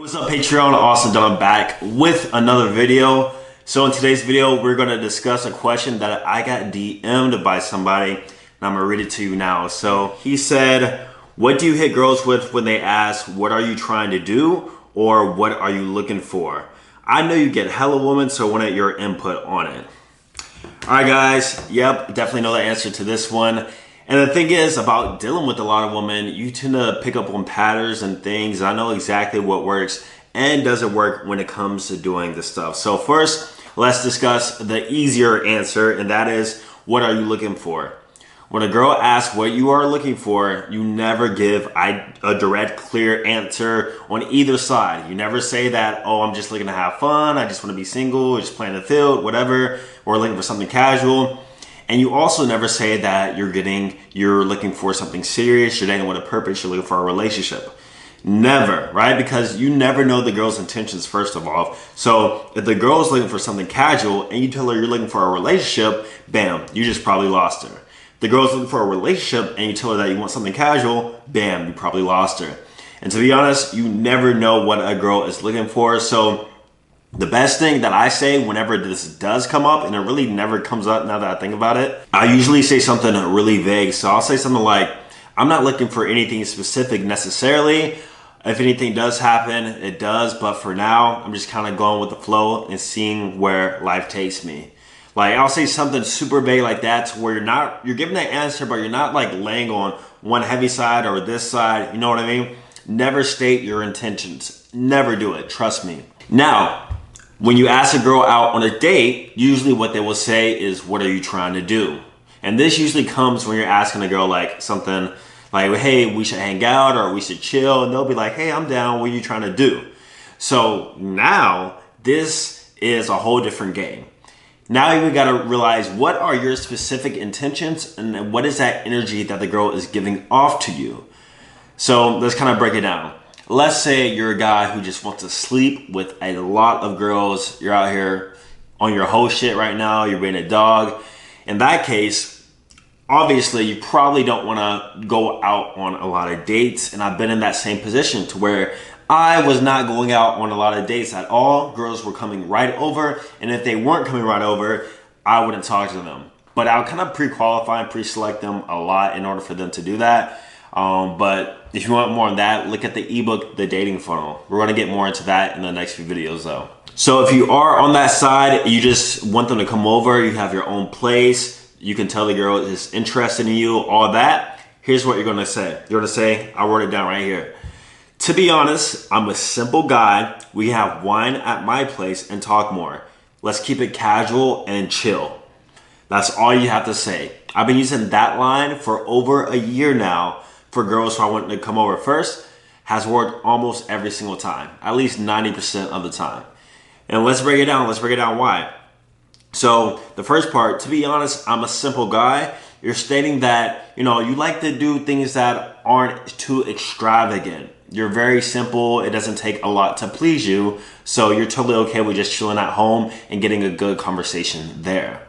What's up, Patreon? Austin Dunn back with another video. So in today's video, we're going to discuss a question that I got DM'd by somebody, and I'm going to read it to you now. So he said, what do you hit girls with when they ask, what are you trying to do? Or what are you looking for? I know you get hella women, so I wanted your input on it. All right, guys. Yep, definitely know the answer to this one. And the thing is about dealing with a lot of women, you tend to pick up on patterns and things. I know exactly what works and doesn't work when it comes to doing this stuff. So first, let's discuss the easier answer, and that is, what are you looking for? When a girl asks what you are looking for, you never give a direct, clear answer on either side. You never say that, oh, I'm just looking to have fun, I just want to be single, just playing the field, whatever, or looking for something casual. And you also never say that you're looking for something serious, you're dating with a purpose, you're looking for a relationship. Never, right? Because you never know the girl's intentions, first of all. So if the girl's looking for something casual and you tell her you're looking for a relationship, bam, you just probably lost her. If the girl's looking for a relationship and you tell her that you want something casual, bam, you probably lost her. And to be honest, you never know what a girl is looking for. So the best thing that I say whenever this does come up, and it really never comes up now that I think about it, I usually say something really vague. So I'll say something like, I'm not looking for anything specific necessarily. If anything does happen, it does. But for now, I'm just kind of going with the flow and seeing where life takes me. Like, I'll say something super vague like that to where you're giving that answer, but you're not like laying on one heavy side or this side. You know what I mean? Never state your intentions. Never do it. Trust me. Now, when you ask a girl out on a date, usually what they will say is, what are you trying to do? And this usually comes when you're asking a girl like something like, hey, we should hang out or we should chill. And they'll be like, hey, I'm down. What are you trying to do? So now this is a whole different game. Now you got to realize, what are your specific intentions and what is that energy that the girl is giving off to you? So let's kind of break it down. Let's say you're a guy who just wants to sleep with a lot of girls. You're out here on your whole shit right now. You're being a dog. In that case, obviously, you probably don't want to go out on a lot of dates. And I've been in that same position to where I was not going out on a lot of dates at all. Girls were coming right over. And if they weren't coming right over, I wouldn't talk to them. But I would kind of pre-qualify and pre-select them a lot in order for them to do that. But if you want more on that, look at the ebook, The Dating Funnel. We're going to get more into that in the next few videos though. So if you are on that side, you just want them to come over, you have your own place, you can tell the girl is interested in you, all that. Here's what you're going to say. You're going to say, I wrote it down right here. To be honest, I'm a simple guy. We have wine at my place and talk more. Let's keep it casual and chill. That's all you have to say. I've been using that line for over a year now. For girls who I want to come over first, has worked almost every single time, at least 90% of the time. And let's break it down. Let's break it down why. So the first part, to be honest, I'm a simple guy. You're stating that, you like to do things that aren't too extravagant. You're very simple. It doesn't take a lot to please you. So you're totally okay with just chilling at home and getting a good conversation there.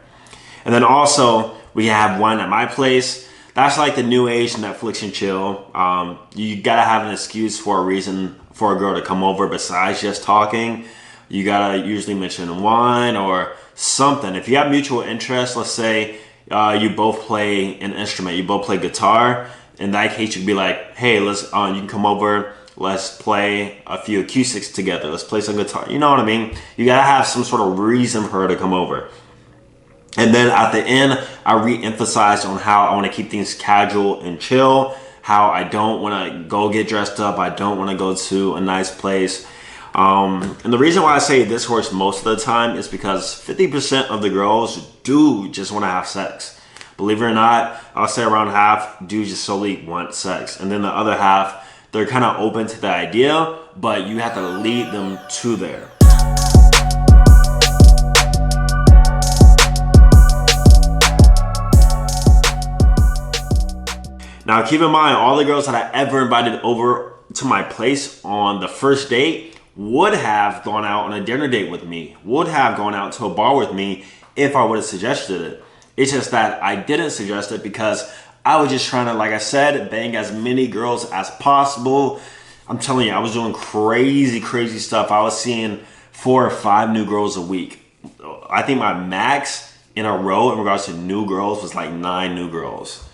And then also, we have wine at my place. That's like the new age Netflix and chill. You gotta have an excuse for a reason for a girl to come over besides just talking. You gotta usually mention wine or something. If you have mutual interest, let's say you both play an instrument, you both play guitar. In that case, you could be like, hey, you can come over, let's play a few acoustics together. Let's play some guitar. You know what I mean? You gotta have some sort of reason for her to come over. And then at the end, I re-emphasized on how I want to keep things casual and chill, how I don't want to go get dressed up, I don't want to go to a nice place. And the reason why I say this works most of the time is because 50% of the girls do just want to have sex. Believe it or not, I'll say around half do just solely want sex. And then the other half, they're kind of open to the idea, but you have to lead them to there. Now, keep in mind, all the girls that I ever invited over to my place on the first date would have gone out on a dinner date with me, would have gone out to a bar with me if I would have suggested it. It's just that I didn't suggest it because I was just trying to, like I said, bang as many girls as possible. I'm telling you, I was doing crazy stuff. I was seeing 4 or 5 new girls a week. I think my max in a row in regards to new girls was like 9 new girls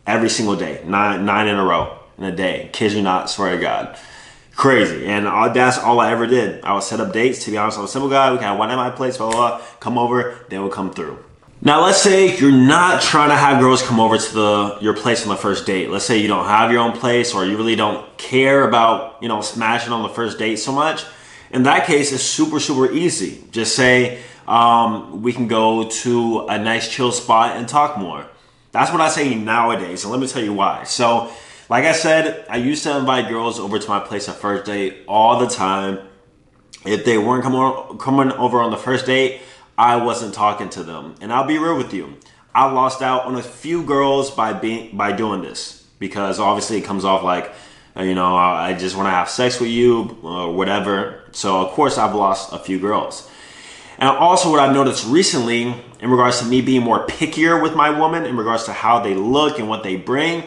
every single day. Nine in a row in a day. Kid you not, swear to God. Crazy. And that's all I ever did. I would set up dates. To be honest, I was a simple guy. We kind of went at my place, blah, blah, blah. Come over, they would come through. Now, let's say you're not trying to have girls come over to your place on the first date. Let's say you don't have your own place, or you really don't care about, smashing on the first date so much. In that case, it's super easy. Just say, we can go to a nice chill spot and talk more. That's what I say nowadays, and let me tell you why. So, like I said, I used to invite girls over to my place on first date all the time. If they weren't coming over on the first date, I wasn't talking to them. And I'll be real with you, I lost out on a few girls by doing this, because obviously it comes off like, I just want to have sex with you or whatever. So of course I've lost a few girls. And also what I've noticed recently in regards to me being more pickier with my woman in regards to how they look and what they bring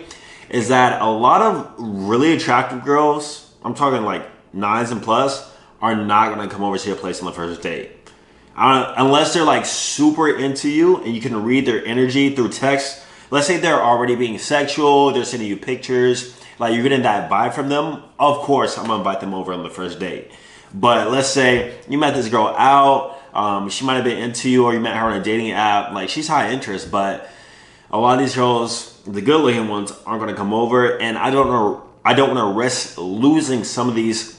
is that a lot of really attractive girls, I'm talking like 9s and plus, are not going to come over to your place on the first date. Unless they're like super into you and you can read their energy through text. Let's say they're already being sexual, they're sending you pictures, like you're getting that vibe from them. Of course, I'm gonna invite them over on the first date. But let's say you met this girl out, she might have been into you, or you met her on a dating app, like she's high interest, but a lot of these girls, the good looking ones, aren't gonna come over, and I don't want to risk losing some of these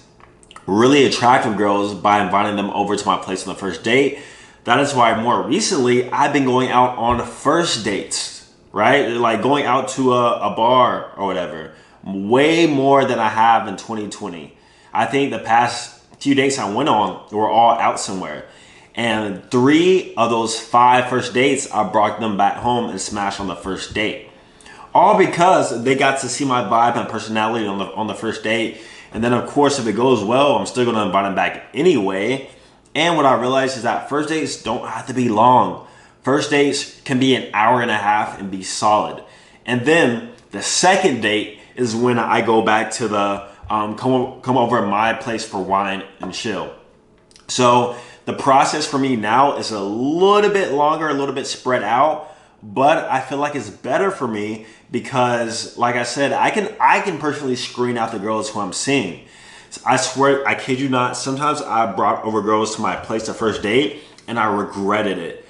really attractive girls by inviting them over to my place on the first date. That is why more recently I've been going out on first dates, right? Like going out to a bar or whatever, way more than I have in 2020. I think the past few dates I went on were all out somewhere. And 3 of those 5 first dates, I brought them back home and smashed on the first date. All because they got to see my vibe and personality on the first date. And then, of course, if it goes well, I'm still going to invite them back anyway. And what I realized is that first dates don't have to be long. First dates can be an hour and a half and be solid. And then the second date is when I go back to the come over at my place for wine and chill. So the process for me now is a little bit longer, a little bit spread out. But I feel like it's better for me because, like I said, I can personally screen out the girls who I'm seeing. I swear, I kid you not, sometimes I brought over girls to my place the first date and I regretted it.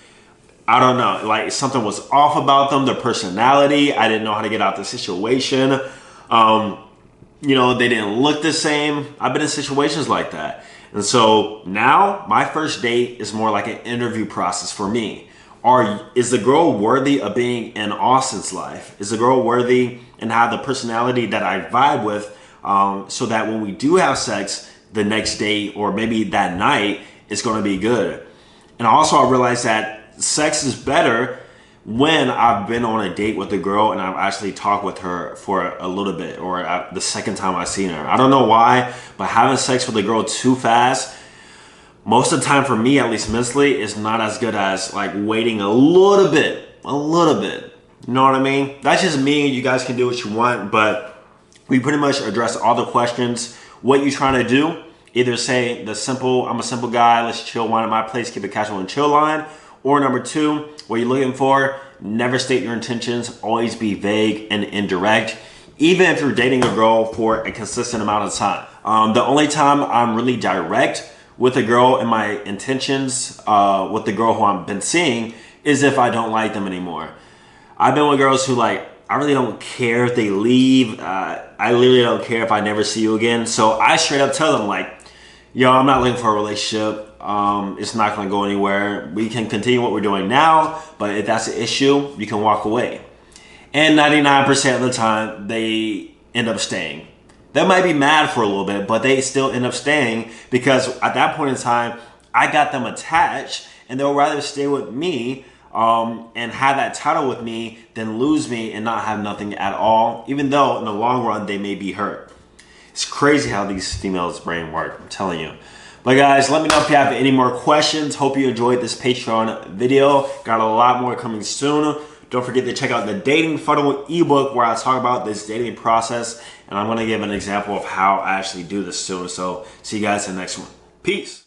I don't know, like something was off about them, their personality. I didn't know how to get out the situation. They didn't look the same. I've been in situations like that. And so now my first date is more like an interview process for me. Is the girl worthy of being in Austin's life? Is the girl worthy and have the personality that I vibe with, so that when we do have sex the next day or maybe that night, it's going to be good. And also I realized that sex is better when I've been on a date with a girl and I've actually talked with her for a little bit, or the second time I've seen her. I don't know why, but having sex with a girl too fast, most of the time for me, at least mentally, is not as good as like waiting a little bit. You know what I mean? That's just me. You guys can do what you want, but we pretty much address all the questions. What you trying to do? Either say I'm a simple guy, let's chill wine at my place, keep it casual and chill line. Or number 2, what you're looking for, never state your intentions, always be vague and indirect. Even if you're dating a girl for a consistent amount of time. The only time I'm really direct with a girl and my intentions with the girl who I've been seeing is if I don't like them anymore. I've been with girls who I really don't care if they leave. I literally don't care if I never see you again. So I straight up tell them yo, I'm not looking for a relationship. It's not going to go anywhere. We can continue what we're doing now, but if that's an issue, you can walk away. And 99% of the time, they end up staying. They might be mad for a little bit, but they still end up staying because at that point in time, I got them attached and they'll rather stay with me and have that title with me than lose me and not have nothing at all, even though in the long run, they may be hurt. It's crazy how these females' brain work, I'm telling you. But guys, let me know if you have any more questions. Hope you enjoyed this Patreon video. Got a lot more coming soon. Don't forget to check out the Dating Funnel ebook where I talk about this dating process, and I'm going to give an example of how I actually do this soon. So see you guys in the next one. Peace.